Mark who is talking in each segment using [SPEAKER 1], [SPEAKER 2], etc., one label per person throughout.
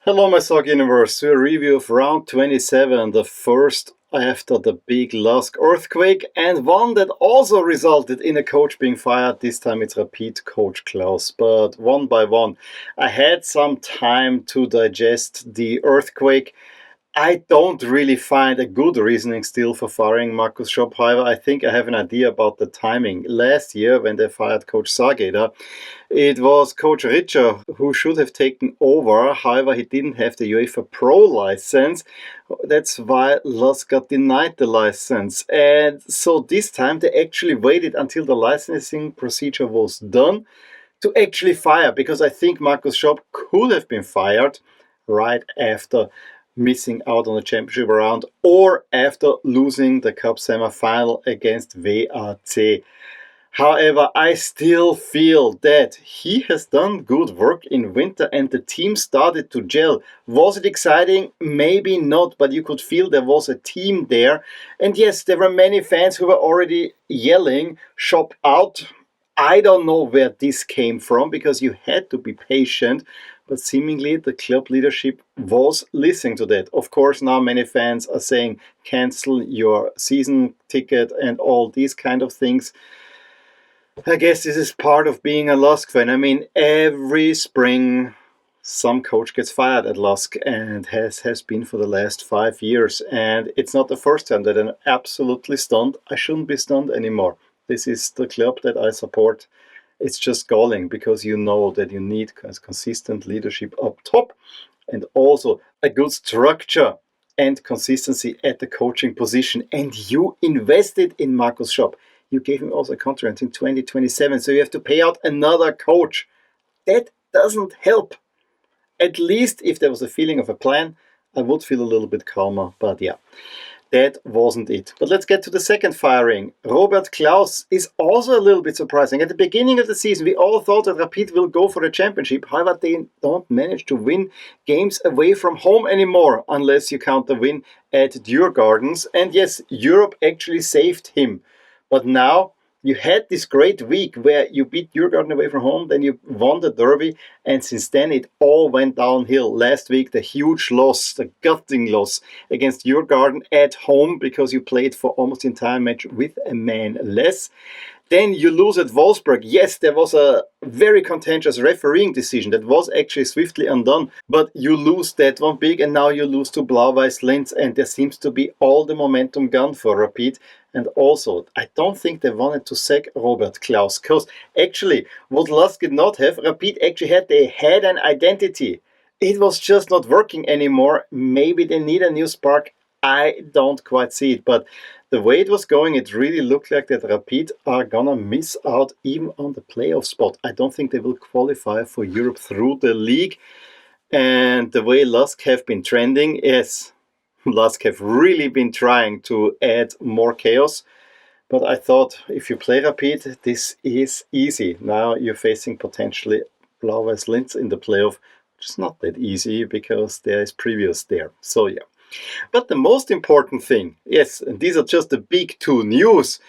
[SPEAKER 1] Hello, my soccer universe, to a review of round 27, the first after the big LASK earthquake, and one that also resulted in a coach being fired. This time it's Rapid coach Klaus, but one by one. I had some time to digest the earthquake. I don't really find a good reasoning still for firing Markus Schopp. However, I think I have an idea about the timing. Last year, when they fired Coach Sargeder, it was Coach Richer who should have taken over. However, he didn't have the UEFA Pro license. That's why LASK got denied the license. And so this time they actually waited until the licensing procedure was done to actually fire, because I think Markus Schopp could have been fired right after missing out on the championship round or after losing the cup semi-final against WAC. However, I still feel that he has done good work in winter and the team started to gel. Was it exciting? Maybe not, but you could feel there was a team there. And yes, there were many fans who were already yelling, "Schopp out." I don't know where this came from, because you had to be patient, but seemingly the club leadership was listening to that. Of course, now many fans are saying cancel your season ticket and all these kind of things. I guess this is part of being a LASK fan. I mean, every spring some coach gets fired at LASK, and has been for the last 5 years. And it's not the first time that I'm absolutely stunned. I shouldn't be stunned anymore. This is the club that I support. It's just galling, because you know that you need consistent leadership up top and also a good structure and consistency at the coaching position. And you invested in Markus Schopp. You gave him also a contract in 2027, so you have to pay out another coach. That doesn't help. At least if there was a feeling of a plan, I would feel a little bit calmer, but yeah. That wasn't it. But let's get to the second firing. Robert Klaus is also a little bit surprising. At the beginning of the season, we all thought that Rapid will go for the championship. However, they don't manage to win games away from home anymore, unless you count the win at Djurgårdens. And yes, Europe actually saved him. But now you had this great week where you beat Djurgården away from home, then you won the derby, and since then it all went downhill. Last week, the huge loss, the gutting loss against Djurgården at home, because you played for almost the entire match with a man less. Then you lose at Wolfsberg. Yes, there was a very contentious refereeing decision that was actually swiftly undone, but you lose that one big, and now you lose to Blau-Weiß Linz, and there seems to be all the momentum gone for Rapid. And also, I don't think they wanted to sack Robert Klaus, because actually, what LASK did not have, Rapid actually they had an identity. It was just not working anymore. Maybe they need a new spark. I don't quite see it, but the way it was going, it really looked like that Rapid are gonna miss out even on the playoff spot. I don't think they will qualify for Europe through the league. And the way LASK have been trending, yes, LASK have really been trying to add more chaos. But I thought, if you play Rapid, this is easy. Now you're facing potentially Blau-Weiß Linz in the playoff, which is not that easy, because there is previous there. So yeah. But the most important thing, yes, and these are just the big two news.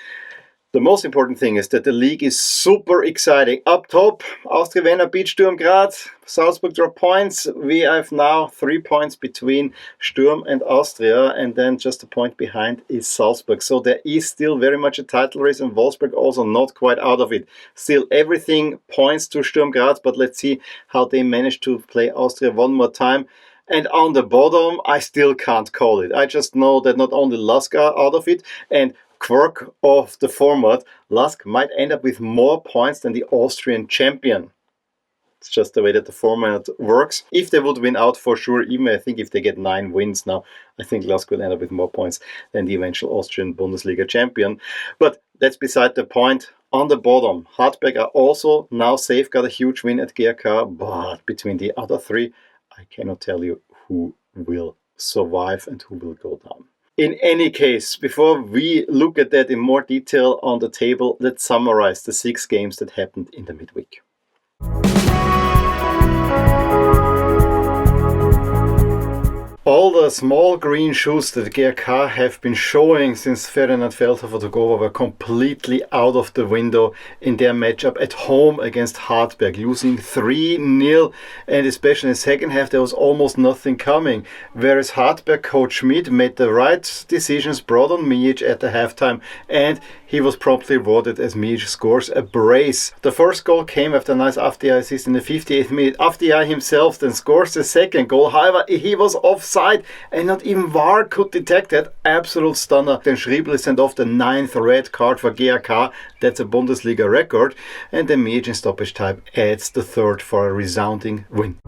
[SPEAKER 1] The most important thing is that the league is super exciting. Up top, Austria Vienna beat Sturm Graz. Salzburg dropped points. We have now 3 points between Sturm and Austria, and then just a point behind is Salzburg. So there is still very much a title race, and Wolfsberg also not quite out of it. Still, everything points to Sturm Graz, but let's see how they manage to play Austria one more time. And on the bottom, I still can't call it. I just know that not only LASK are out of it, and quirk of the format, LASK might end up with more points than the Austrian champion. It's just the way that the format works. If they would win out, for sure, even I think if they get 9 wins now, I think LASK will end up with more points than the eventual Austrian Bundesliga champion. But that's beside the point. On the bottom, Hartberg are also now safe, got a huge win at GRK, but between the other three, I cannot tell you who will survive and who will go down. In any case, before we look at that in more detail on the table, let's summarize the 6 games that happened in the midweek. All the small green shoots that GRK have been showing since Ferdinand Feldhofer took over were completely out of the window in their matchup at home against Hartberg, losing 3-0, and especially in the second half there was almost nothing coming, whereas Hartberg coach Schmidt made the right decisions, brought on Mijic at the halftime, and he was promptly rewarded as Mijic scores a brace. The first goal came after a nice Afdiay assist in the 58th minute. Afdiay himself then scores the second goal. However, he was offside and not even VAR could detect that. Absolute stunner. Then Schriebel sent off the 9th red card for GRK. That's a Bundesliga record. And then Mijic in stoppage time adds the 3rd for a resounding win.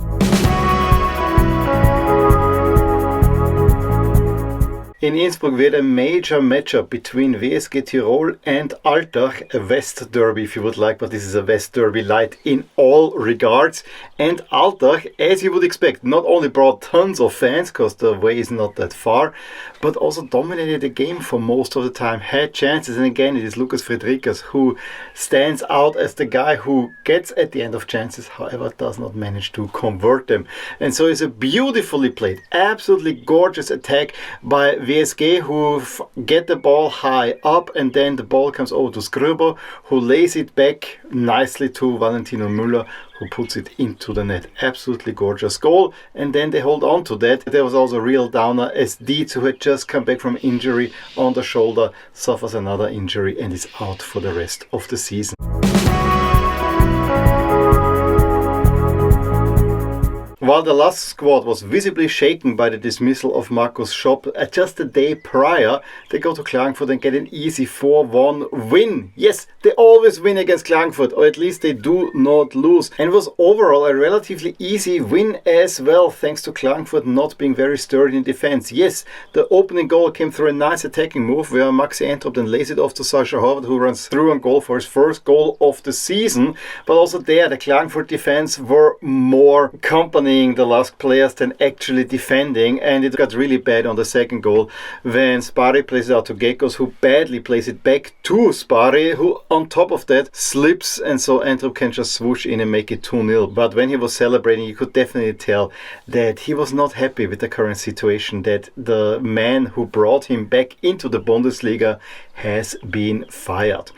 [SPEAKER 1] In Innsbruck, we had a major matchup between WSG Tirol and Altach, a West Derby if you would like, but this is a West Derby light in all regards. And Altach, as you would expect, not only brought tons of fans, because the way is not that far, but also dominated the game for most of the time, had chances, and again it is Lukas Friedrichs who stands out as the guy who gets at the end of chances, however does not manage to convert them. And so it's a beautifully played, absolutely gorgeous attack by WSG, who get the ball high up, and then the ball comes over to Skröber, who lays it back nicely to Valentino Müller, who puts it into the net. Absolutely gorgeous goal, and then they hold on to that. There was also a real downer as Dietz, who had just come back from injury on the shoulder, suffers another injury and is out for the rest of the season. While the LASK squad was visibly shaken by the dismissal of Markus Schopp just a day prior, they go to Klagenfurt and get an easy 4-1 win. Yes, they always win against Klagenfurt, or at least they do not lose. And it was overall a relatively easy win as well, thanks to Klagenfurt not being very sturdy in defense. Yes, the opening goal came through a nice attacking move where Maxi Entrup then lays it off to Sascha Horvath, who runs through on goal for his first goal of the season. But also there, the Klagenfurt defense were more accompanying the LASK players than actually defending, and it got really bad on the second goal when Spari plays it out to Gekos, who badly plays it back to Spari, who on top of that slips, and so Entrup can just swoosh in and make it 2-0. But when he was celebrating, you could definitely tell that he was not happy with the current situation, that the man who brought him back into the Bundesliga has been fired.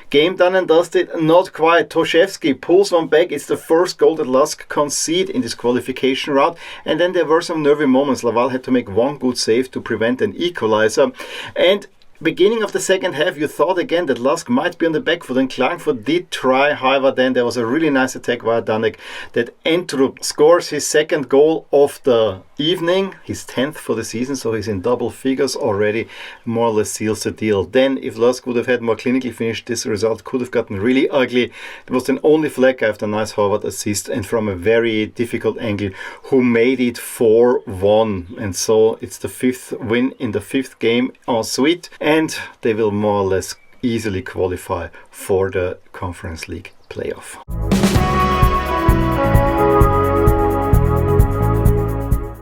[SPEAKER 1] Game done and dusted? Not quite. Toshevsky pulls one back. It's the first goal that LASK concede in this qualification round. And then there were some nervy moments. Laval had to make one good save to prevent an equalizer. And beginning of the second half, you thought again that LASK might be on the back foot, and Klagenfurt did try. However, then there was a really nice attack via Danek that Entrup scores his second goal of the evening, his 10th for the season, so he's in double figures already, more or less seals the deal. Then if LASK would have had more clinically finished, this result could have gotten really ugly. It was then only Fleck after a nice Horvath assist and from a very difficult angle who made it 4-1, and so it's the 5th win in the 5th game en suite, and they will more or less easily qualify for the Conference League playoff.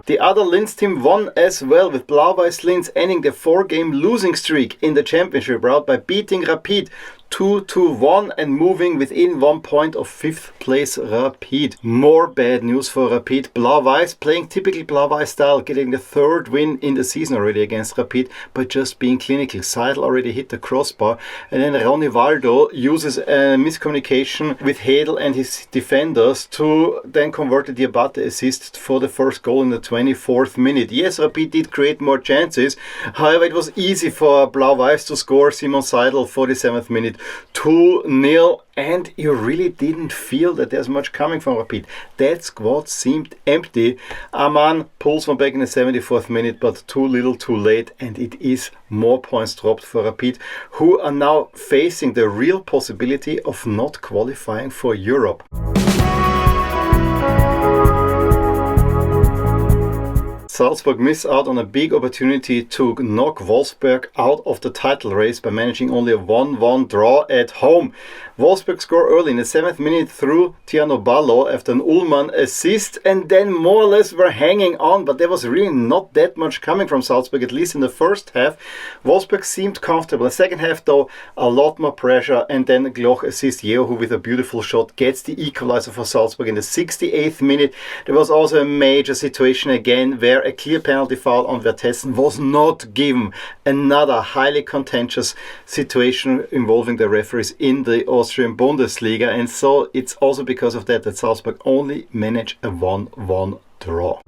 [SPEAKER 1] The other Linz team won as well, with Blau-Weiß Linz ending their 4-game losing streak in the championship round by beating Rapid 2-1 and moving within 1 point of 5th place Rapid. More bad news for Rapid. Blau-Weiß playing typical Blau-Weiß style, getting the 3rd win in the season already against Rapid, but just being clinical. Seidel already hit the crossbar, and then Ronny Waldo uses a miscommunication with Hedel and his defenders to then convert the Diabate assist for the first goal in the 24th minute. Yes, Rapid did create more chances, however it was easy for Blau-Weiß to score. Simon Seidel, 47th minute, 2-0, and you really didn't feel that there's much coming from Rapid. That squad seemed empty. Aman pulls one back in the 74th minute, but too little too late, and it is more points dropped for Rapid, who are now facing the real possibility of not qualifying for Europe. Salzburg miss out on a big opportunity to knock Wolfsberg out of the title race by managing only a 1-1 draw at home. Wolfsberg score early in the 7th minute through Tiano Ballo after an Ullmann assist, and then more or less were hanging on, but there was really not that much coming from Salzburg, at least in the first half. Wolfsberg seemed comfortable. The second half though, a lot more pressure, and then Gloch assists Yeo, who with a beautiful shot gets the equalizer for Salzburg in the 68th minute. There was also a major situation again where a clear penalty foul on Vertessen was not given. Another highly contentious situation involving the referees in the Austrian Bundesliga, and so it's also because of that Salzburg only managed a 1-1 draw.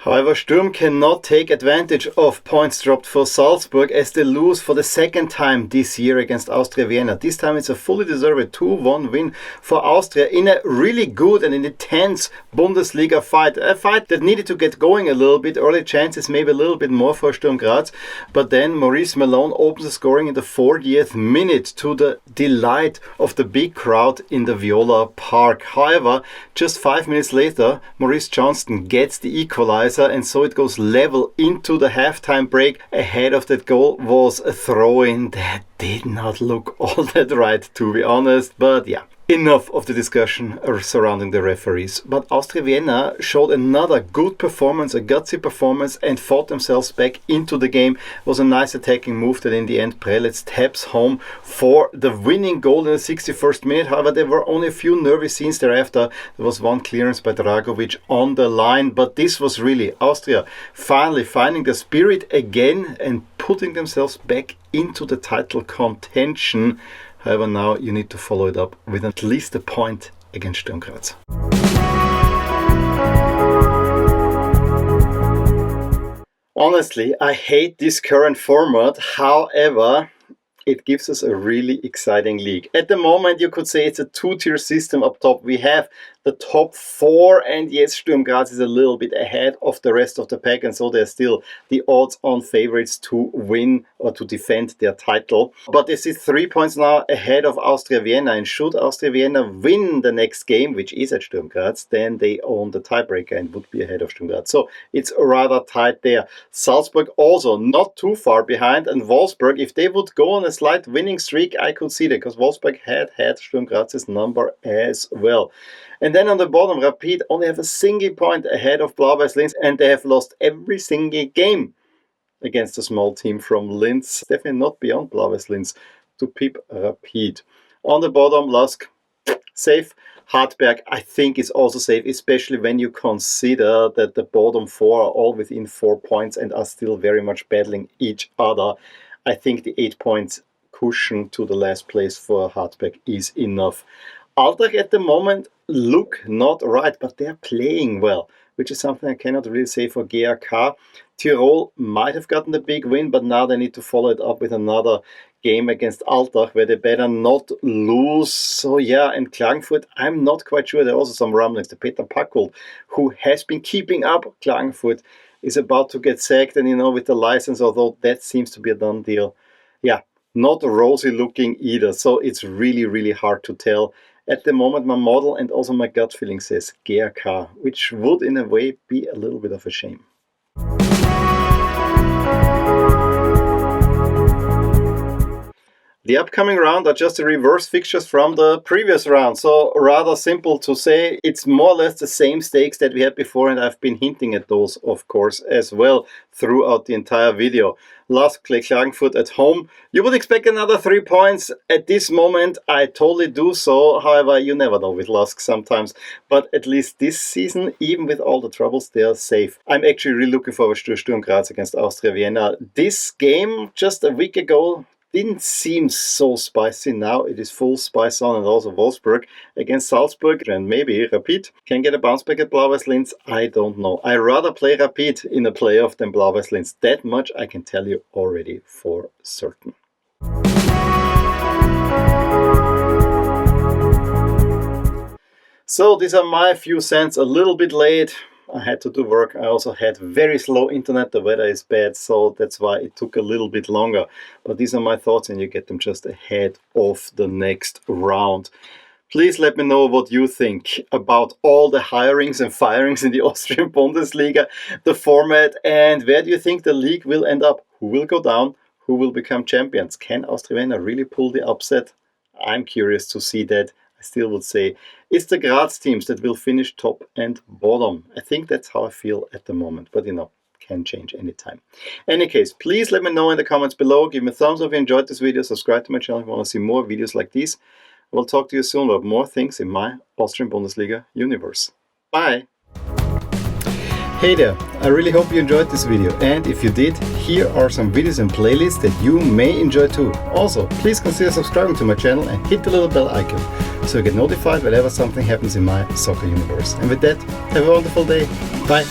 [SPEAKER 1] However, Sturm cannot take advantage of points dropped for Salzburg as they lose for the second time this year against Austria Vienna. This time it's a fully deserved 2-1 win for Austria in a really good and intense Bundesliga fight. A fight that needed to get going a little bit. Early chances maybe a little bit more for Sturm Graz. But then Maurice Malone opens the scoring in the 40th minute to the delight of the big crowd in the Viola Park. However, just 5 minutes later, Maurice Johnston gets the equalizer, and so it goes level into the halftime break. Ahead of that goal was a throw-in that did not look all that right, to be honest, but yeah. Enough of the discussion surrounding the referees. But Austria Vienna showed another good performance, a gutsy performance, and fought themselves back into the game. It was a nice attacking move that in the end Prelec taps home for the winning goal in the 61st minute. However, there were only a few nervy scenes thereafter. There was one clearance by Dragovic on the line, but this was really Austria finally finding the spirit again and putting themselves back into the title contention. However, now you need to follow it up with at least a point against Sturm Graz. Honestly, I hate this current format. However, it gives us a really exciting league. At the moment, you could say it's a two-tier system up top. We have the top four, and yes, Sturm Graz is a little bit ahead of the rest of the pack, and so they're still the odds-on favorites to win or to defend their title. But they sit 3 points now ahead of Austria Vienna, and should Austria Vienna win the next game, which is at Sturm Graz, then they own the tiebreaker and would be ahead of Sturm Graz. So it's rather tight there. Salzburg also not too far behind, and Wolfsberg, if they would go on a slight winning streak, I could see that, because Wolfsberg had Sturm Graz's number as well. And then on the bottom, Rapid only have a single point ahead of Blau-Weiß Linz, and they have lost every single game against a small team from Linz. Definitely not beyond Blau-Weiß Linz to peep Rapid. On the bottom, LASK safe. Hartberg, I think, is also safe, especially when you consider that the bottom four are all within 4 points and are still very much battling each other. I think the 8 points cushion to the last place for Hartberg is enough. Altach at the moment look not right, but they're playing well, which is something I cannot really say for GRK. Tirol might have gotten the big win, but now they need to follow it up with another game against Altach, where they better not lose. So yeah, and Klagenfurt, I'm not quite sure. There are also some rumblings. The Peter Packold, who has been keeping up Klagenfurt, is about to get sacked, and with the license, although that seems to be a done deal. Yeah, not rosy looking either. So it's really, really hard to tell. At the moment, my model and also my gut feeling says GRK, which would in a way be a little bit of a shame. The upcoming round are just the reverse fixtures from the previous round, so rather simple to say. It's more or less the same stakes that we had before, and I've been hinting at those, of course, as well throughout the entire video. LASK Klagenfurt at home. You would expect another 3 points. At this moment, I totally do so. However, you never know with LASK sometimes. But at least this season, even with all the troubles, they are safe. I'm actually really looking forward to Sturm Graz against Austria Vienna. This game, just a week ago, didn't seem so spicy. Now it is full spice on, and also Wolfsberg against Salzburg, and maybe Rapid can get a bounce back at Blau-Weiß Linz. I don't know. I rather play Rapid in a playoff than Blau-Weiß Linz. That much I can tell you already for certain. So these are my few cents, a little bit late. I had to do work. I also had very slow internet. The weather is bad, so that's why it took a little bit longer. But these are my thoughts, and you get them just ahead of the next round. Please let me know what you think about all the hirings and firings in the Austrian Bundesliga, the format, and where do you think the league will end up? Who will go down? Who will become champions? Can Austria Vienna really pull the upset? I'm curious to see that. I still would say it's the Graz teams that will finish top and bottom. I think that's how I feel at the moment, but can change anytime. Any case, please let me know in the comments below. Give me a thumbs up if you enjoyed this video. Subscribe to my channel if you want to see more videos like these. We'll talk to you soon about more things in my Austrian Bundesliga universe. Bye! Hey there, I really hope you enjoyed this video, and if you did, here are some videos and playlists that you may enjoy too. Also, please consider subscribing to my channel and hit the little bell icon so you get notified whenever something happens in my soccer universe. And with that, have a wonderful day. Bye!